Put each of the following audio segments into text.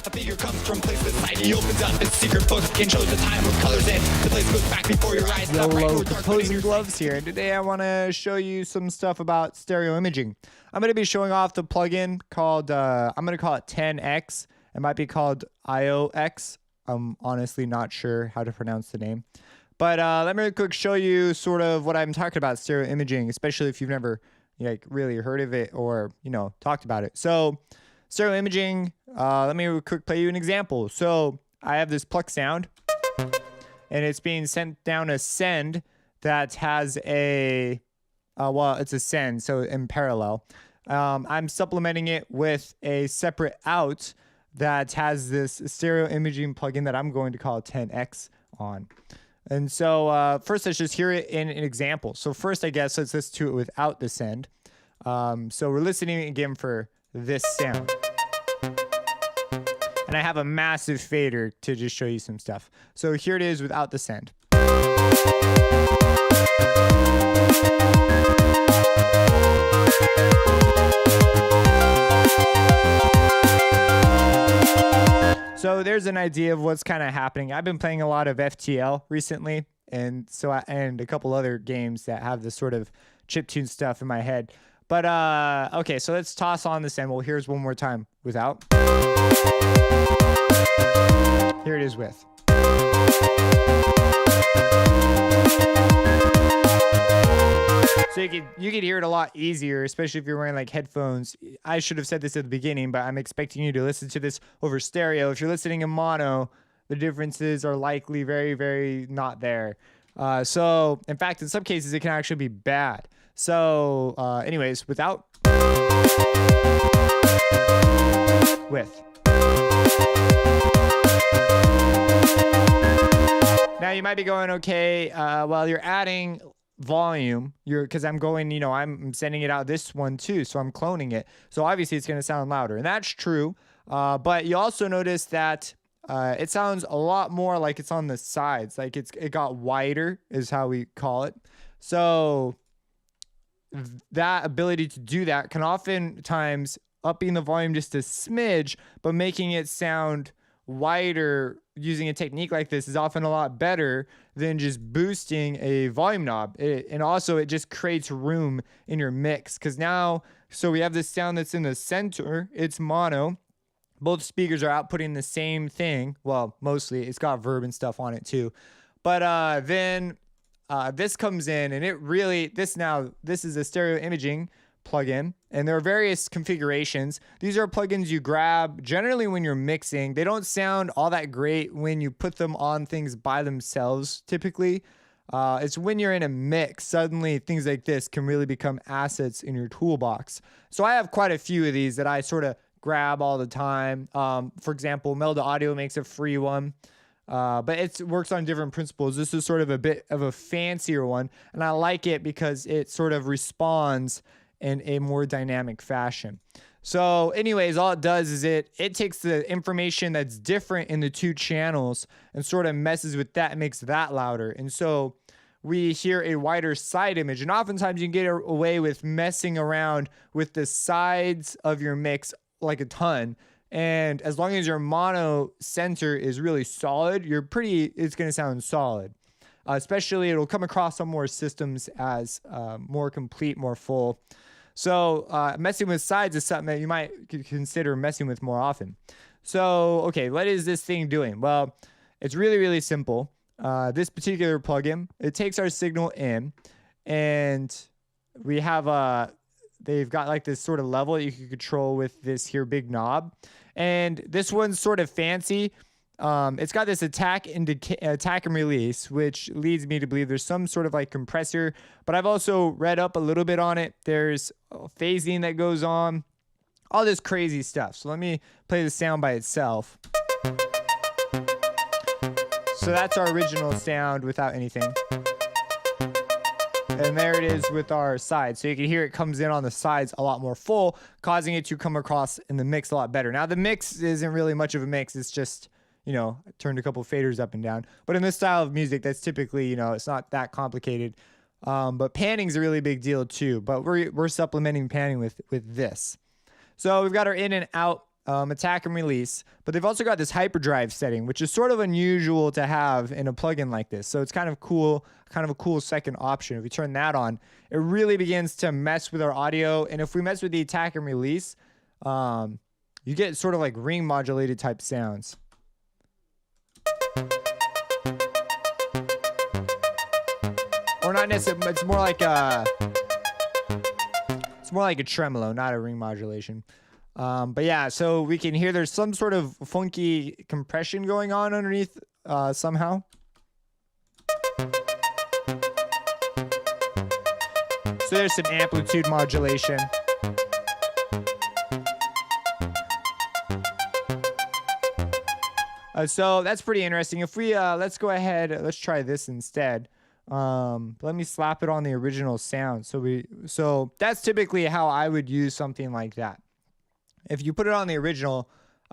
A figure comes from place beside you. He opens up its secret book and shows the time with colors in. The place goes back before your eyes. YOLO Composing Gloves here, and today I want to show you some stuff about stereo imaging. I'm going to be showing off the plugin called, I'm going to call it 10X. It might be called IOX. I'm honestly not sure how to pronounce the name. But let me really quick show you sort of what I'm talking about stereo imaging, especially if you've never like really heard of it or, you know, talked about it. So stereo imaging, let me really quick play you an example. So I have this pluck sound, and it's being sent down a send that has a, well, it's a send, so in parallel. I'm supplementing it with a separate out that has this stereo imaging plugin that I'm going to call 10X on. And so first let's just hear it in an example. So first, I guess, let's listen to it without the send. So we're listening again for this sound. And I have a massive fader to just show you some stuff. So here it is without the send. So there's an idea of what's kind of happening. I've been playing a lot of FTL recently, and and a couple other games that have this sort of chiptune stuff in my head. But okay, so let's toss on the send. Well, here's one more time without. Here it is with. So you could hear it a lot easier, especially if you're wearing like headphones. I should have said this at the beginning, but I'm expecting you to listen to this over stereo. If you're listening in mono, the differences are likely very, very not there. So in fact, in some cases, it can actually be bad. So anyways, without, with. Now you might be going, okay, well, you're adding volume, because I'm going, you know, I'm sending it out this one too, so I'm cloning it. So obviously it's going to sound louder, and that's true. But you also notice that it sounds a lot more like it's on the sides, like it got wider is how we call it. So that ability to do that can oftentimes upping the volume just a smidge, but making it sound wider using a technique like this is often a lot better than just boosting a volume knob. And also it just creates room in your mix, because now, so we have this sound that's in the center, it's mono, both speakers are outputting the same thing. Well, mostly it's got verb and stuff on it too. But then this comes in, and it really, this is a stereo imaging plugin, and there are various configurations. These are plugins you grab generally when you're mixing. They don't sound all that great when you put them on things by themselves typically. It's when you're in a mix, suddenly things like this can really become assets in your toolbox. So I have quite a few of these that I sort of grab all the time. For example, Melda Audio makes a free one. But it works on different principles. This is sort of a bit of a fancier one, and I like it because it sort of responds in a more dynamic fashion. So anyways, all it does is it takes the information that's different in the two channels and sort of messes with that and makes that louder. And so we hear a wider side image, and oftentimes you can get away with messing around with the sides of your mix like a ton. And as long as your mono center is really solid, it's going to sound solid. Especially it'll come across on more systems as more complete, more full. So messing with sides is something that you might consider messing with more often. So, okay, what is this thing doing? Well, it's really, really simple. This particular plugin, it takes our signal in, and we have they've got like this sort of level that you can control with this here big knob. And this one's sort of fancy. It's got this attack and release, which leads me to believe there's some sort of like compressor, but I've also read up a little bit on it. There's phasing that goes on, all this crazy stuff. So let me play the sound by itself. So that's our original sound without anything. And there it is with our sides. So you can hear it comes in on the sides a lot more full, causing it to come across in the mix a lot better. Now the mix isn't really much of a mix. It's just, you know, turned a couple faders up and down. But in this style of music, that's typically, you know, it's not that complicated. But panning's a really big deal too. But we're supplementing panning with this. So we've got our in and out attack and release, but they've also got this hyperdrive setting, which is sort of unusual to have in a plugin like this. So it's kind of cool, kind of a cool second option. If we turn that on, it really begins to mess with our audio. And if we mess with the attack and release, you get sort of like ring modulated type sounds. Or not necessarily, it's more like a tremolo, not a ring modulation. But yeah, so we can hear there's some sort of funky compression going on underneath somehow. So there's some amplitude modulation. So that's pretty interesting. If we let's go ahead, let's try this instead. Let me slap it on the original sound. So that's typically how I would use something like that. If you put it on the original,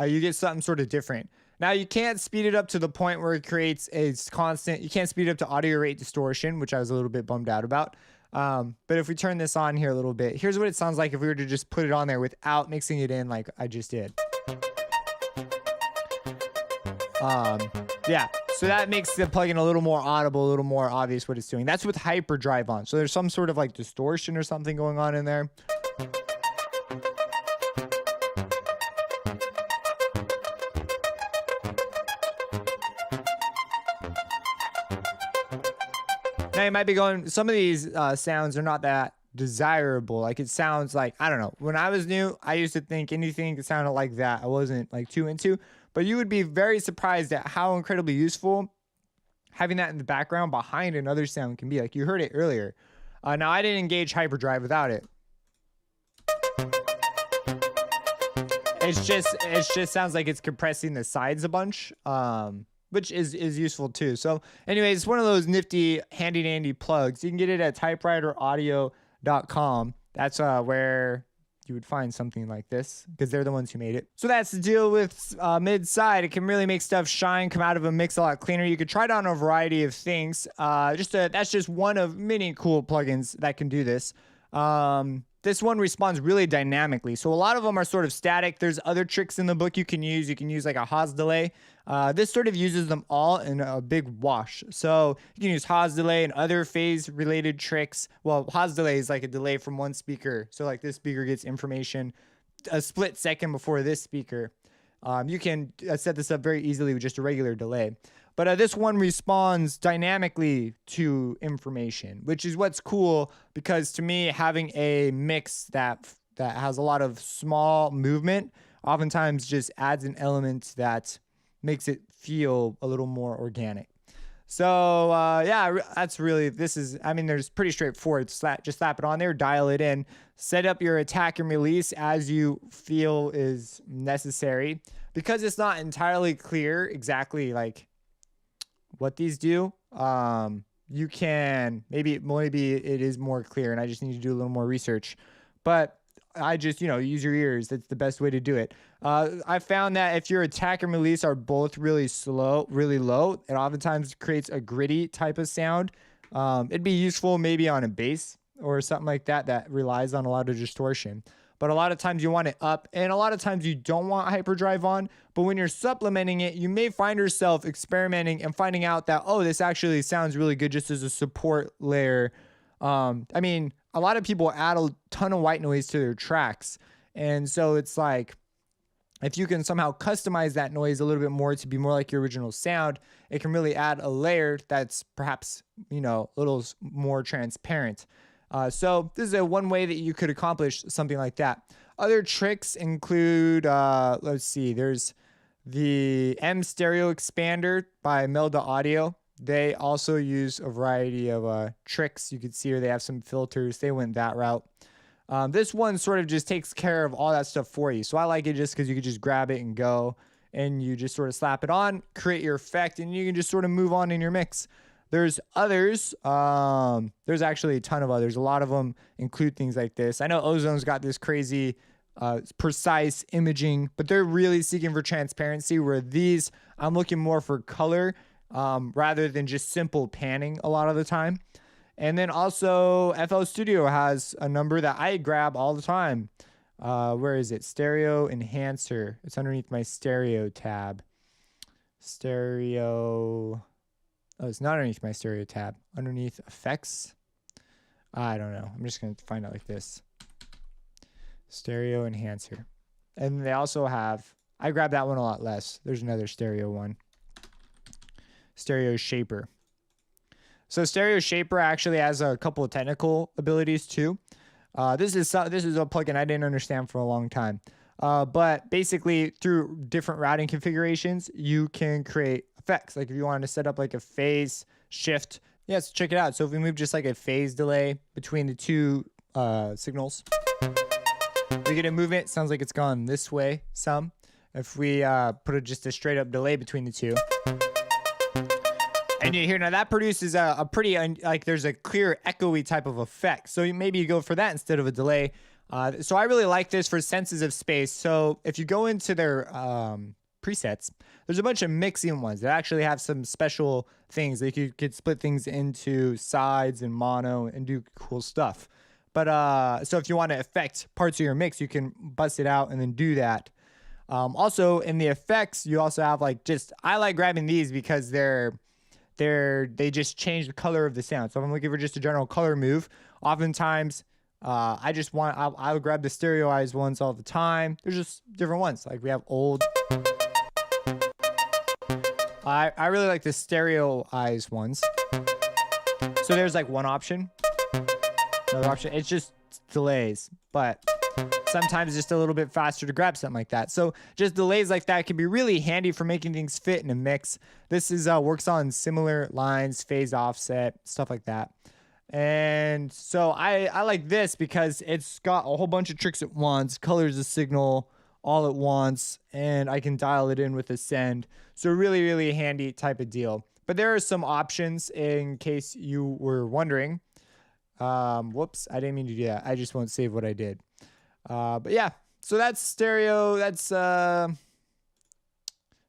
you get something sort of different. Now you can't speed it up to the point where it creates a constant. You can't speed it up to audio rate distortion, which I was a little bit bummed out about. But if we turn this on here a little bit, here's what it sounds like if we were to just put it on there without mixing it in like I just did. Yeah, so that makes the plugin a little more audible, a little more obvious what it's doing. That's with hyperdrive on. So there's some sort of like distortion or something going on in there. Now you might be going, some of these sounds are not that desirable. Like it sounds like, I don't know. When I was new, I used to think anything that sounded like that I wasn't like too into. But you would be very surprised at how incredibly useful having that in the background behind another sound can be. Like you heard it earlier. Now I didn't engage hyperdrive without it. It just sounds like it's compressing the sides a bunch. Which is useful too. So anyways, it's one of those nifty handy dandy plugs. You can get it at typewriteraudio.com. That's where you would find something like this because they're the ones who made it. So that's the deal with mid-side. It can really make stuff shine, come out of a mix a lot cleaner. You could try it on a variety of things. That's just one of many cool plugins that can do this. This one responds really dynamically. So a lot of them are sort of static. There's other tricks in the book you can use. You can use like a Haas delay. This sort of uses them all in a big wash. So you can use Haas delay and other phase related tricks. Well, Haas delay is like a delay from one speaker. So like this speaker gets information a split second before this speaker. You can set this up very easily with just a regular delay. But this one responds dynamically to information, which is what's cool because to me, having a mix that has a lot of small movement oftentimes just adds an element that makes it feel a little more organic. So yeah, that's really, there's pretty straightforward. Just slap it on there, dial it in, set up your attack and release as you feel is necessary. Because it's not entirely clear exactly like what these do, you can maybe it is more clear and I just need to do a little more research, but I just use your ears. That's the best way to do it. I found that if your attack and release are both really low, it oftentimes creates a gritty type of sound. It'd be useful maybe on a bass or something like that relies on a lot of distortion. But a lot of times you want it up, and a lot of times you don't want hyperdrive on. But when you're supplementing it, you may find yourself experimenting and finding out that, oh, this actually sounds really good just as a support layer. A lot of people add a ton of white noise to their tracks. And so it's like, if you can somehow customize that noise a little bit more to be more like your original sound, it can really add a layer that's perhaps, a little more transparent. So this is one way that you could accomplish something like that. Other tricks include, let's see, there's the M Stereo Expander by Melda Audio. They also use a variety of tricks. You can see here they have some filters. They went that route. This one sort of just takes care of all that stuff for you. So I like it just because you can just grab it and go, and you just sort of slap it on, create your effect, and you can just sort of move on in your mix. There's others. There's actually a ton of others. A lot of them include things like this. I know Ozone's got this crazy precise imaging, but they're really seeking for transparency, where these, I'm looking more for color rather than just simple panning a lot of the time. And then also FL Studio has a number that I grab all the time. Where is it? Stereo enhancer. It's underneath my stereo tab. Stereo. Oh, it's not underneath my stereo tab. Underneath effects. I don't know. I'm just going to find out like this. Stereo enhancer. And they also have, I grabbed that one a lot less. There's another stereo one. Stereo shaper. So stereo shaper actually has a couple of technical abilities too. This is a plugin I didn't understand for a long time. But basically through different routing configurations, you can create effects. Like if you wanted to set up like a phase shift, yes, check it out. So if we move just like a phase delay between the two signals, we get a movement. Sounds like it's gone this way some. If we put just a straight up delay between the two. And you hear now that produces a pretty like there's a clear echoey type of effect. So maybe you go for that instead of a delay. So I really like this for senses of space. So if you go into their presets, there's a bunch of mixing ones that actually have some special things. Like you could split things into sides and mono and do cool stuff. But so if you want to affect parts of your mix, you can bust it out and then do that. Also in the effects, you also have like I like grabbing these because they just change the color of the sound. So if I'm looking for just a general color move, oftentimes I'll grab the stereoized ones all the time. There's just different ones. Like we have old. I really like the stereoized ones. So there's like one option. Another option. It's just delays, but sometimes just a little bit faster to grab something like that. So just delays like that can be really handy for making things fit in a mix. This is works on similar lines, phase offset, stuff like that. And so I like this because it's got a whole bunch of tricks at once, colors the signal all at once, and I can dial it in with a send. So really, really handy type of deal. But there are some options in case you were wondering. Whoops, I didn't mean to do that. I just won't save what I did. But yeah, so that's stereo. That's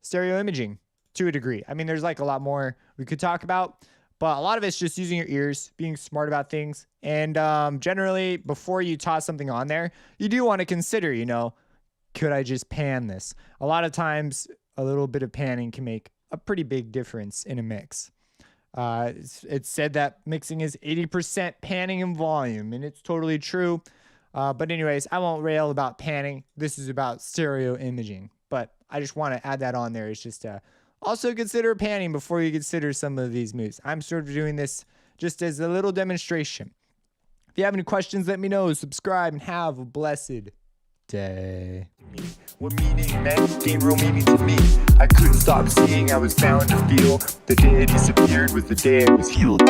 stereo imaging to a degree. I mean, there's like a lot more we could talk about, but a lot of it's just using your ears, being smart about things. And generally, before you toss something on there, you do want to consider, could I just pan this? A lot of times, a little bit of panning can make a pretty big difference in a mix. It's said that mixing is 80% panning and volume, and it's totally true. But anyways, I won't rail about panning. This is about stereo imaging, but I just want to add that on there. It's just also consider panning before you consider some of these moves. I'm sort of doing this just as a little demonstration. If you have any questions, let me know. Subscribe and have a blessed day. What meaning meant gained real meaning to me. I couldn't stop seeing, I was bound to feel. The day it disappeared was the day I was healed.